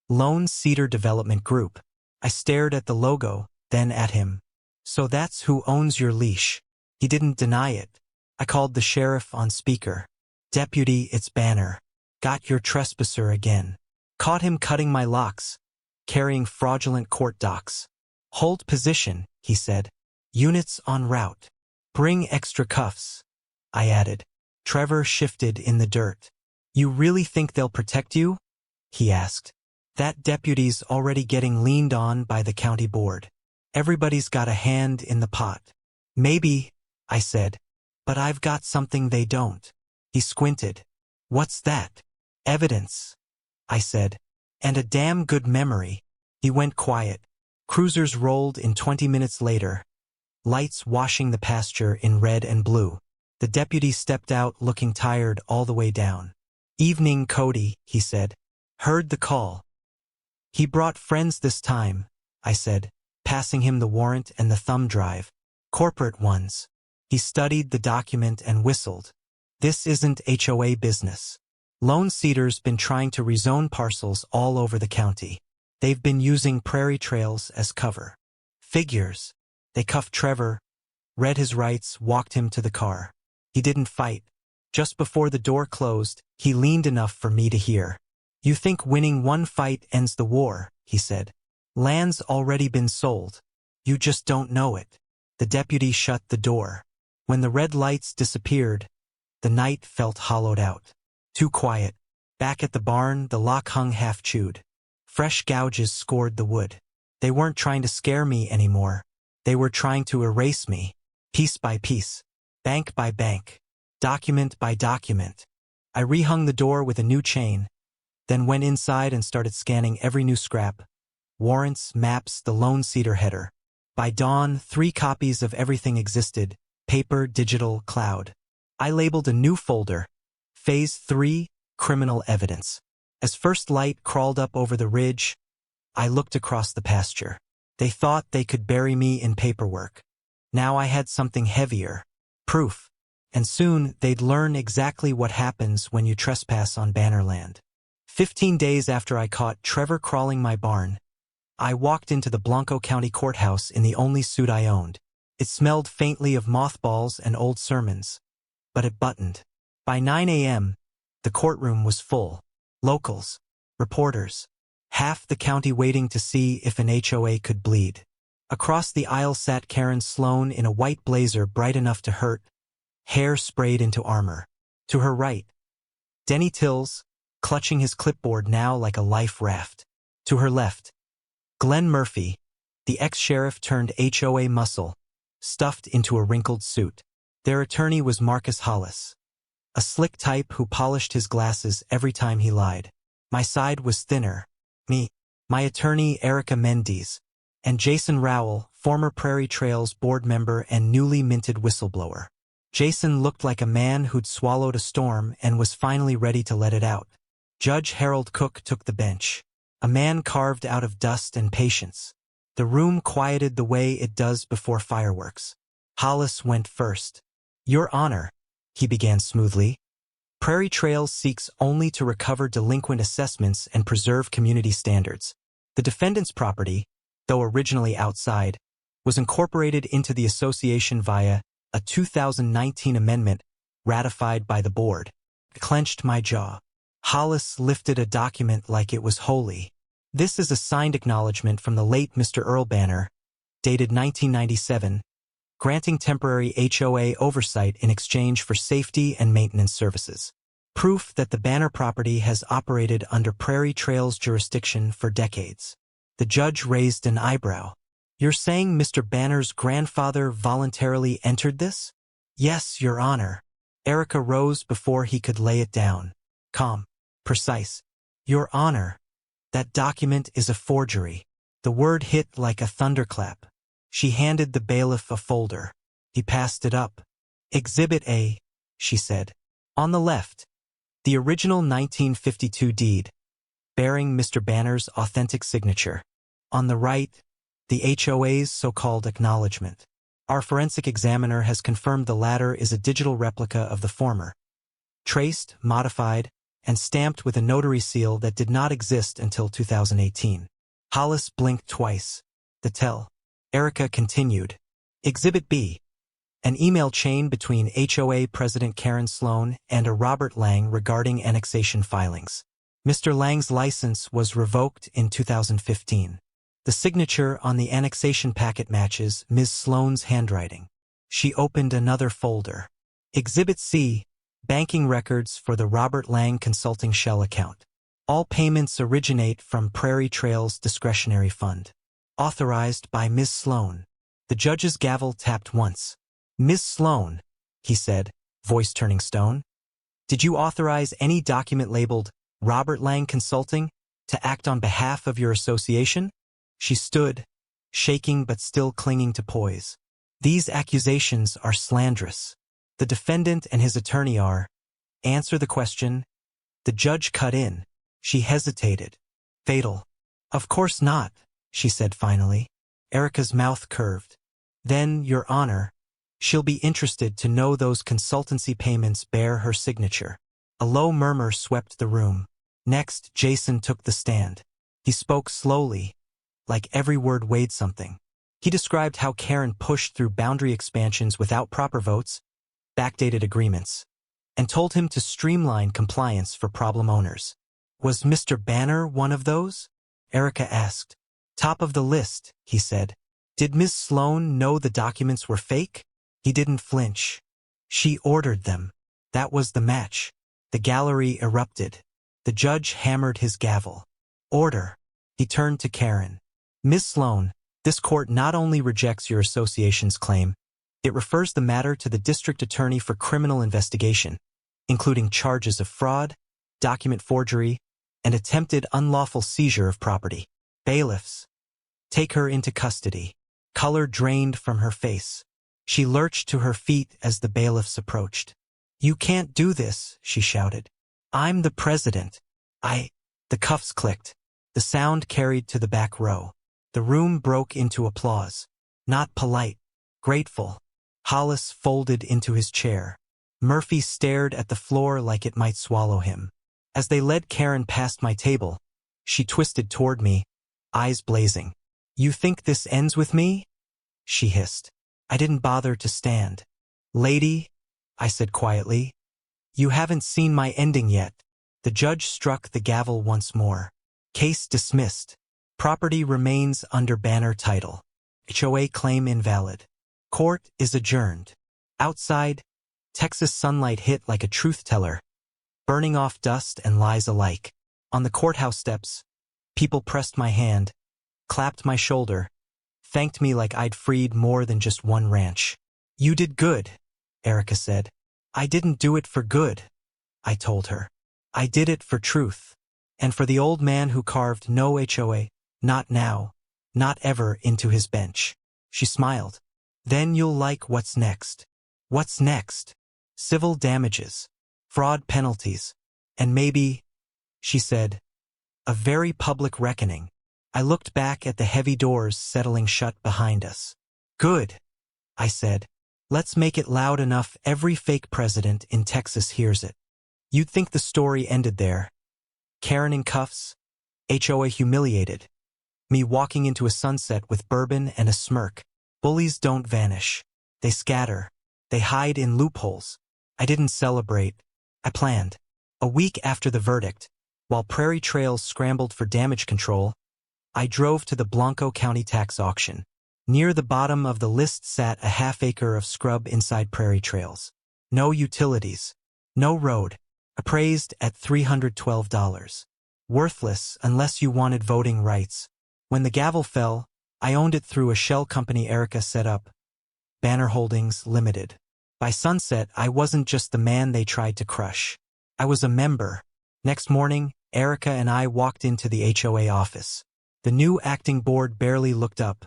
Lone Cedar Development Group. I stared at the logo, then at him. So that's who owns your leash. He didn't deny it. I called the sheriff on speaker. Deputy, it's Banner. Got your trespasser again. Caught him cutting my locks, carrying fraudulent court docs. Hold position, he said. Units en route. Bring extra cuffs, I added. Trevor shifted in the dirt. You really think they'll protect you? He asked. That deputy's already getting leaned on by the county board. Everybody's got a hand in the pot. Maybe, I said, but I've got something they don't. He squinted. What's that? Evidence, I said. And a damn good memory. He went quiet. Cruisers rolled in 20 minutes later, lights washing the pasture in red and blue. The deputy stepped out looking tired all the way down. Evening, Cody, he said. Heard the call. He brought friends this time, I said, passing him the warrant and the thumb drive. Corporate ones. He studied the document and whistled. This isn't HOA business. Lone Cedar's been trying to rezone parcels all over the county. They've been using prairie trails as cover. Figures. They cuffed Trevor, read his rights, walked him to the car. He didn't fight. Just before the door closed, he leaned enough for me to hear. You think winning one fight ends the war, he said. Land's already been sold. You just don't know it. The deputy shut the door. When the red lights disappeared, the night felt hollowed out. Too quiet. Back at the barn, the lock hung half-chewed. Fresh gouges scored the wood. They weren't trying to scare me anymore. They were trying to erase me, piece by piece, bank by bank, document by document. I rehung the door with a new chain, then went inside and started scanning every new scrap. Warrants, maps, the Lone Cedar header. By dawn, 3 copies of everything existed, paper, digital, cloud. I labeled a new folder, Phase 3, Criminal Evidence. As first light crawled up over the ridge, I looked across the pasture. They thought they could bury me in paperwork. Now I had something heavier, proof. And soon they'd learn exactly what happens when you trespass on Bannerland. 15 days after I caught Trevor crawling my barn, I walked into the Blanco County Courthouse in the only suit I owned. It smelled faintly of mothballs and old sermons, but it buttoned. By 9 a.m., the courtroom was full. Locals, reporters, half the county waiting to see if an HOA could bleed. Across the aisle sat Karen Sloan in a white blazer bright enough to hurt, hair sprayed into armor. To her right, Denny Tills, clutching his clipboard now like a life raft. To her left, Glenn Murphy, the ex-sheriff turned HOA muscle, stuffed into a wrinkled suit. Their attorney was Marcus Hollis, a slick type who polished his glasses every time he lied. My side was thinner. Me, my attorney Erica Mendes, and Jason Rowell, former Prairie Trails board member and newly minted whistleblower. Jason looked like a man who'd swallowed a storm and was finally ready to let it out. Judge Harold Cook took the bench, a man carved out of dust and patience. The room quieted the way it does before fireworks. Hollis went first. Your Honor, he began smoothly. Prairie Trails seeks only to recover delinquent assessments and preserve community standards. The defendant's property, though originally outside, was incorporated into the association via a 2019 amendment ratified by the board. I clenched my jaw. Hollis lifted a document like it was holy. This is a signed acknowledgement from the late Mr. Earl Banner, dated 1997, granting temporary HOA oversight in exchange for safety and maintenance services. Proof that the Banner property has operated under Prairie Trails jurisdiction for decades. The judge raised an eyebrow. You're saying Mr. Banner's grandfather voluntarily entered this? Yes, Your Honor. Erica rose before he could lay it down. Calm. Precise. Your Honor, that document is a forgery. The word hit like a thunderclap. She handed the bailiff a folder. He passed it up. Exhibit A, she said. On the left, the original 1952 deed, bearing Mr. Banner's authentic signature. On the right, the HOA's so-called acknowledgement. Our forensic examiner has confirmed the latter is a digital replica of the former. Traced, modified, and stamped with a notary seal that did not exist until 2018. Hollis blinked twice. The tell. Erica continued. Exhibit B. An email chain between HOA President Karen Sloan and a Robert Lang regarding annexation filings. Mr. Lang's license was revoked in 2015. The signature on the annexation packet matches Ms. Sloane's handwriting. She opened another folder. Exhibit C, banking records for the Robert Lang Consulting Shell account. All payments originate from Prairie Trails Discretionary Fund. Authorized by Ms. Sloane. The judge's gavel tapped once. Ms. Sloane, he said, voice turning stone. Did you authorize any document labeled Robert Lang Consulting to act on behalf of your association? She stood, shaking but still clinging to poise. These accusations are slanderous. The defendant and his attorney are. Answer the question. The judge cut in. She hesitated. Fatal. Of course not, she said finally. Erica's mouth curved. Then, Your Honor, she'll be interested to know those consultancy payments bear her signature. A low murmur swept the room. Next, Jason took the stand. He spoke slowly, like every word weighed something. He described how Karen pushed through boundary expansions without proper votes, backdated agreements, and told him to streamline compliance for problem owners. Was Mr. Banner one of those? Erica asked. Top of the list, he said. Did Ms. Sloane know the documents were fake? He didn't flinch. She ordered them. That was the match. The gallery erupted. The judge hammered his gavel. Order. He turned to Karen. Ms. Sloane, this court not only rejects your association's claim, it refers the matter to the district attorney for criminal investigation, including charges of fraud, document forgery, and attempted unlawful seizure of property. Bailiffs. Take her into custody. Color drained from her face. She lurched to her feet as the bailiffs approached. You can't do this, she shouted. I'm the president. The cuffs clicked. The sound carried to the back row. The room broke into applause. Not polite. Grateful. Hollis folded into his chair. Murphy stared at the floor like it might swallow him. As they led Karen past my table, she twisted toward me, eyes blazing. You think this ends with me? She hissed. I didn't bother to stand. Lady, I said quietly, you haven't seen my ending yet. The judge struck the gavel once more. Case dismissed. Property remains under Banner title. HOA claim invalid. Court is adjourned. Outside, Texas sunlight hit like a truth teller, burning off dust and lies alike. On the courthouse steps, people pressed my hand, clapped my shoulder, thanked me like I'd freed more than just one ranch. You did good, Erica said. I didn't do it for good, I told her. I did it for truth. And for the old man who carved no HOA, not now, not ever, into his bench. She smiled. Then you'll like what's next. What's next? Civil damages, fraud penalties, and maybe, she said, a very public reckoning. I looked back at the heavy doors settling shut behind us. Good, I said. Let's make it loud enough every fake president in Texas hears it. You'd think the story ended there. Karen in cuffs, HOA humiliated. Me walking into a sunset with bourbon and a smirk. Bullies don't vanish. They scatter. They hide in loopholes. I didn't celebrate. I planned. A week after the verdict, while Prairie Trails scrambled for damage control, I drove to the Blanco County tax auction. Near the bottom of the list sat a half-acre of scrub inside Prairie Trails. No utilities. No road. Appraised at $312. Worthless unless you wanted voting rights. When the gavel fell, I owned it through a shell company Erica set up. Banner Holdings Limited. By sunset, I wasn't just the man they tried to crush. I was a member. Next morning, Erica and I walked into the HOA office. The new acting board barely looked up.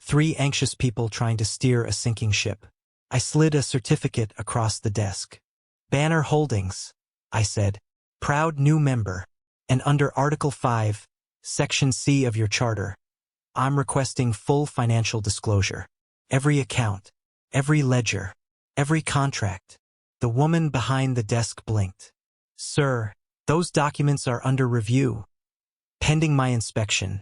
3 anxious people trying to steer a sinking ship. I slid a certificate across the desk. Banner Holdings, I said. Proud new member. And under Article 5, Section C of your charter, I'm requesting full financial disclosure. Every account, every ledger, every contract. The woman behind the desk blinked. Sir, those documents are under review. Pending my inspection,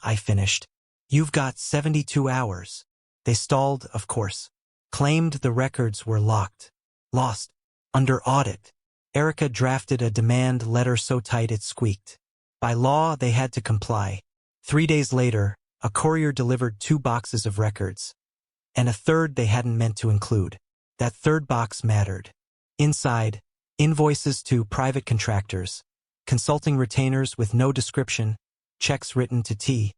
I finished. You've got 72 hours. They stalled, of course. Claimed the records were locked. Lost. Under audit. Erica drafted a demand letter so tight it squeaked. By law, they had to comply. 3 days later, A courier delivered 2 boxes of records, and a third they hadn't meant to include. That third box mattered. Inside, invoices to private contractors, consulting retainers with no description, checks written to T.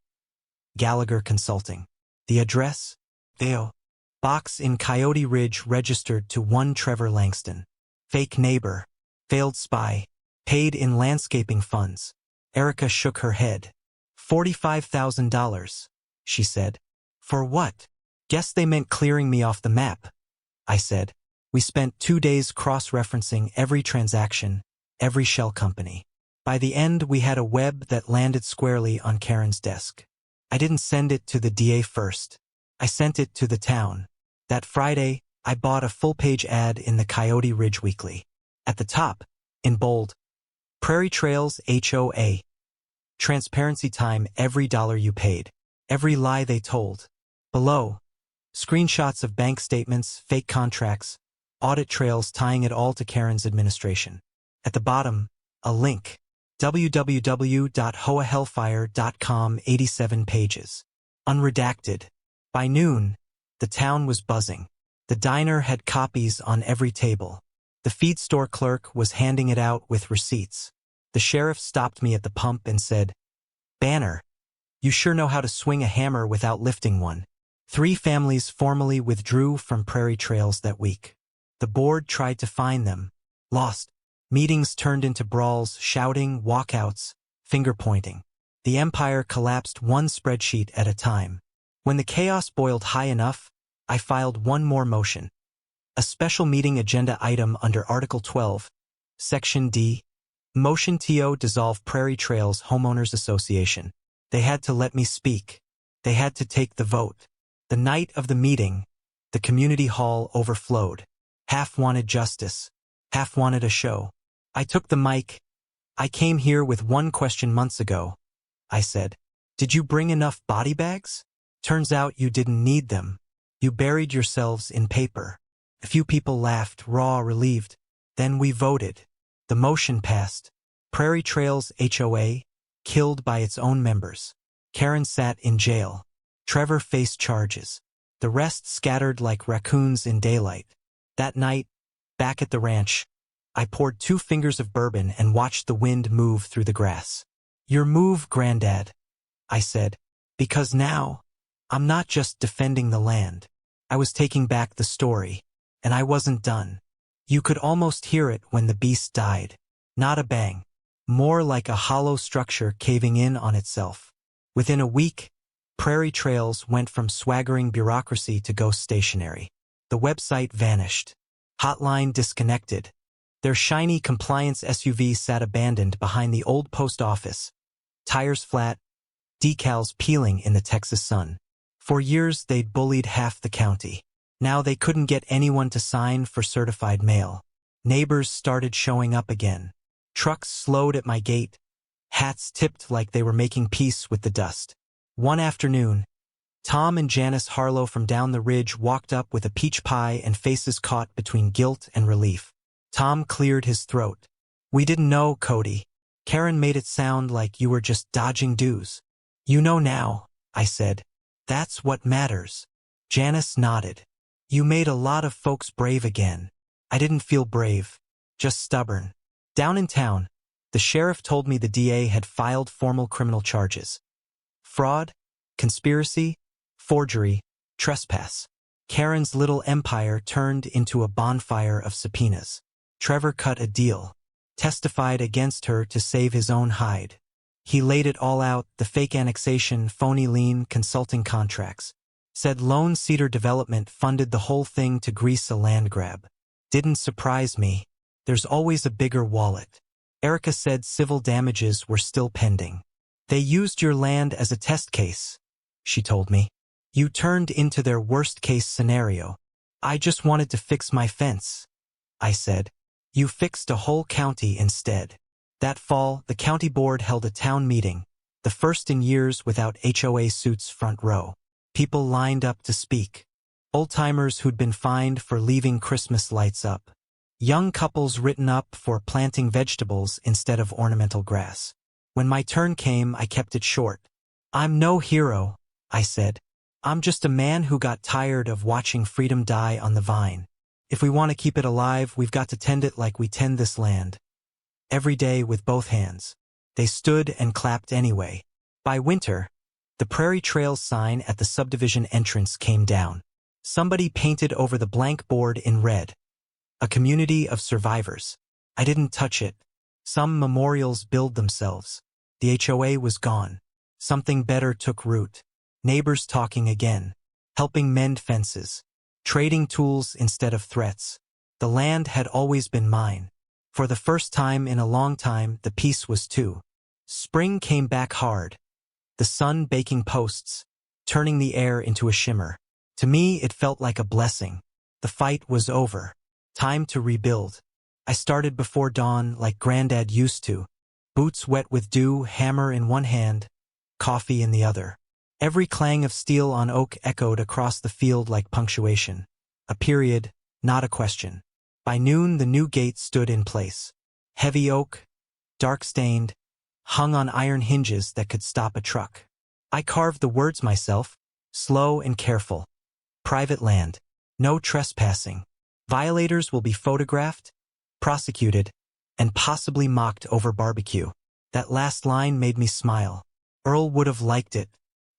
Gallagher Consulting. The address? Theo. Box in Coyote Ridge registered to 1 Trevor Langston. Fake neighbor. Failed spy. Paid in landscaping funds. Erica shook her head. $45,000, she said. For what? Guess they meant clearing me off the map, I said. We spent 2 days cross-referencing every transaction, every shell company. By the end, we had a web that landed squarely on Karen's desk. I didn't send it to the DA first. I sent it to the town. That Friday, I bought a full-page ad in the Coyote Ridge Weekly. At the top, in bold, Prairie Trails HOA. Transparency time every dollar you paid. Every lie they told. Below, screenshots of bank statements, fake contracts, audit trails tying it all to Karen's administration. At the bottom, a link. www.hoahellfire.com 87 pages. Unredacted. By noon, the town was buzzing. The diner had copies on every table. The feed store clerk was handing it out with receipts. The sheriff stopped me at the pump and said, "Banner, you sure know how to swing a hammer without lifting one." 3 families formally withdrew from Prairie Trails that week. The board tried to find them. Lost. Meetings turned into brawls, shouting, walkouts, finger-pointing. The empire collapsed 1 spreadsheet at a time. When the chaos boiled high enough, I filed 1 more motion. A special meeting agenda item under Article 12, Section D. Motion to dissolve Prairie Trails Homeowners Association. They had to let me speak. They had to take the vote. The night of the meeting, the community hall overflowed. Half wanted justice, half wanted a show. I took the mic. "I came here with 1 question months ago," I said. "Did you bring enough body bags? Turns out you didn't need them. You buried yourselves in paper." A few people laughed, raw, relieved. Then we voted. The motion passed. Prairie Trails HOA, killed by its own members. Karen sat in jail. Trevor faced charges. The rest scattered like raccoons in daylight. That night, back at the ranch, I poured 2 fingers of bourbon and watched the wind move through the grass. "Your move, Granddad," I said, "because now, I'm not just defending the land. I was taking back the story, and I wasn't done." You could almost hear it when the beast died. Not a bang. More like a hollow structure caving in on itself. Within a week, Prairie Trails went from swaggering bureaucracy to ghost stationery. The website vanished. Hotline disconnected. Their shiny compliance SUV sat abandoned behind the old post office. Tires flat, decals peeling in the Texas sun. For years they'd bullied half the county. Now they couldn't get anyone to sign for certified mail. Neighbors started showing up again. Trucks slowed at my gate. Hats tipped like they were making peace with the dust. One afternoon, Tom and Janice Harlow from down the ridge walked up with a peach pie and faces caught between guilt and relief. Tom cleared his throat. "We didn't know, Cody. Karen made it sound like you were just dodging dues." "You know now," I said. "That's what matters." Janice nodded. "You made a lot of folks brave again." I didn't feel brave, just stubborn. Down in town, the sheriff told me the DA had filed formal criminal charges. Fraud, conspiracy, forgery, trespass. Karen's little empire turned into a bonfire of subpoenas. Trevor cut a deal, testified against her to save his own hide. He laid it all out, the fake annexation, phony lien, consulting contracts. Said Lone Cedar Development funded the whole thing to grease a land grab. Didn't surprise me. There's always a bigger wallet. Erica said civil damages were still pending. "They used your land as a test case," she told me. "You turned into their worst-case scenario." "I just wanted to fix my fence," I said. "You fixed a whole county instead." That fall, the county board held a town meeting, the first in years without HOA suits front row. People lined up to speak. Old-timers who'd been fined for leaving Christmas lights up. Young couples written up for planting vegetables instead of ornamental grass. When my turn came, I kept it short. "I'm no hero," I said. I'm just a man who got tired of watching freedom die on the vine. If we want to keep it alive, we've got to tend it like we tend this land. Every day with both hands. They stood and clapped anyway. By winter, the Prairie Trails sign at the subdivision entrance came down. Somebody painted over the blank board in red. A community of survivors. I didn't touch it. Some memorials build themselves. The HOA was gone. Something better took root. Neighbors talking again. Helping mend fences. Trading tools instead of threats. The land had always been mine. For the first time in a long time, the peace was too. Spring came back hard. The sun baking posts, turning the air into a shimmer. To me, it felt like a blessing. The fight was over. Time to rebuild. I started before dawn like Granddad used to. Boots wet with dew, hammer in one hand, coffee in the other. Every clang of steel on oak echoed across the field like punctuation. A period, not a question. By noon, the new gate stood in place. Heavy oak, dark-stained, hung on iron hinges that could stop a truck. I carved the words myself, slow and careful. Private land. No trespassing. Violators will be photographed, prosecuted, and possibly mocked over barbecue. That last line made me smile. Earl would have liked it.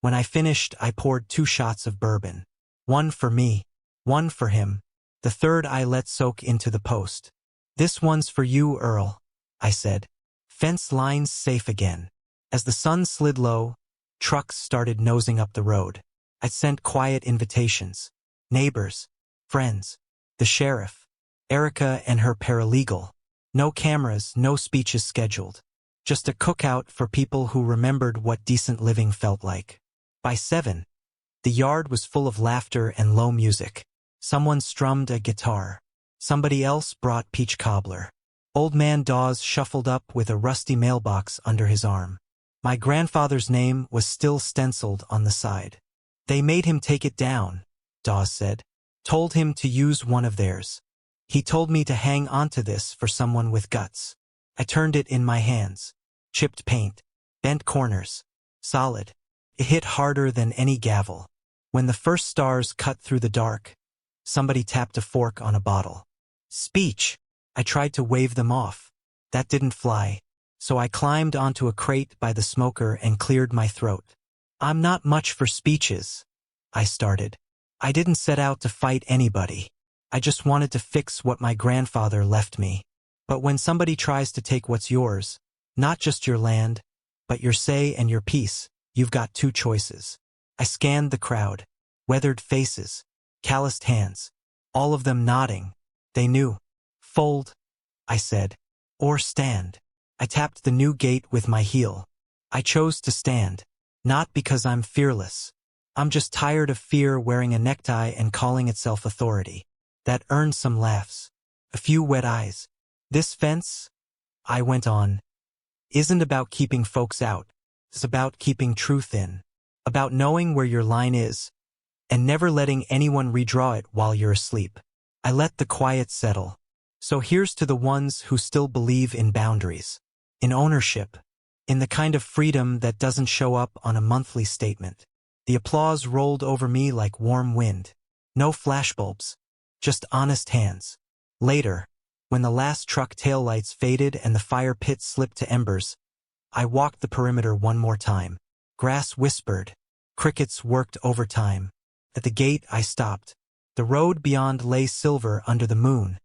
When I finished, I poured 2 shots of bourbon. One for me, one for him. The third I let soak into the post. This one's for you, Earl, I said. Fence lines safe again. As the sun slid low, trucks started nosing up the road. I sent quiet invitations. Neighbors, friends, the sheriff, Erica and her paralegal. No cameras, no speeches scheduled. Just a cookout for people who remembered what decent living felt like. By 7, the yard was full of laughter and low music. Someone strummed a guitar. Somebody else brought peach cobbler. Old Man Dawes shuffled up with a rusty mailbox under his arm. My grandfather's name was still stenciled on the side. They made him take it down, Dawes said. Told him to use one of theirs. He told me to hang onto this for someone with guts. I turned it in my hands. Chipped paint. Bent corners. Solid. It hit harder than any gavel. When the first stars cut through the dark, somebody tapped a fork on a bottle. Speech. I tried to wave them off. That didn't fly. So I climbed onto a crate by the smoker and cleared my throat. I'm not much for speeches, I started. I didn't set out to fight anybody. I just wanted to fix what my grandfather left me. But when somebody tries to take what's yours, not just your land, but your say and your peace, you've got 2 choices. I scanned the crowd. Weathered faces. Calloused hands. All of them nodding. They knew. Fold, I said. Or stand. I tapped the new gate with my heel. I chose to stand. Not because I'm fearless. I'm just tired of fear wearing a necktie and calling itself authority. That earned some laughs. A few wet eyes. This fence, I went on, isn't about keeping folks out. It's about keeping truth in. About knowing where your line is, and never letting anyone redraw it while you're asleep. I let the quiet settle. So here's to the ones who still believe in boundaries, in ownership, in the kind of freedom that doesn't show up on a monthly statement. The applause rolled over me like warm wind. No flashbulbs, just honest hands. Later, when the last truck taillights faded and the fire pit slipped to embers, I walked the perimeter one more time. Grass whispered. Crickets worked overtime. At the gate, I stopped. The road beyond lay silver under the moon,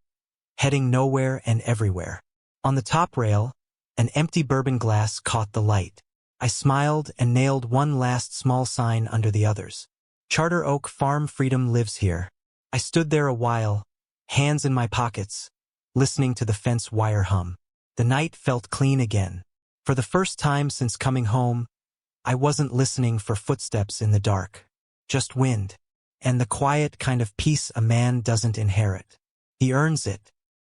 heading nowhere and everywhere. On the top rail, an empty bourbon glass caught the light. I smiled and nailed one last small sign under the others. Charter Oak Farm Freedom lives here. I stood there a while, hands in my pockets, listening to the fence wire hum. The night felt clean again. For the first time since coming home, I wasn't listening for footsteps in the dark. Just wind. And the quiet kind of peace a man doesn't inherit. He earns it.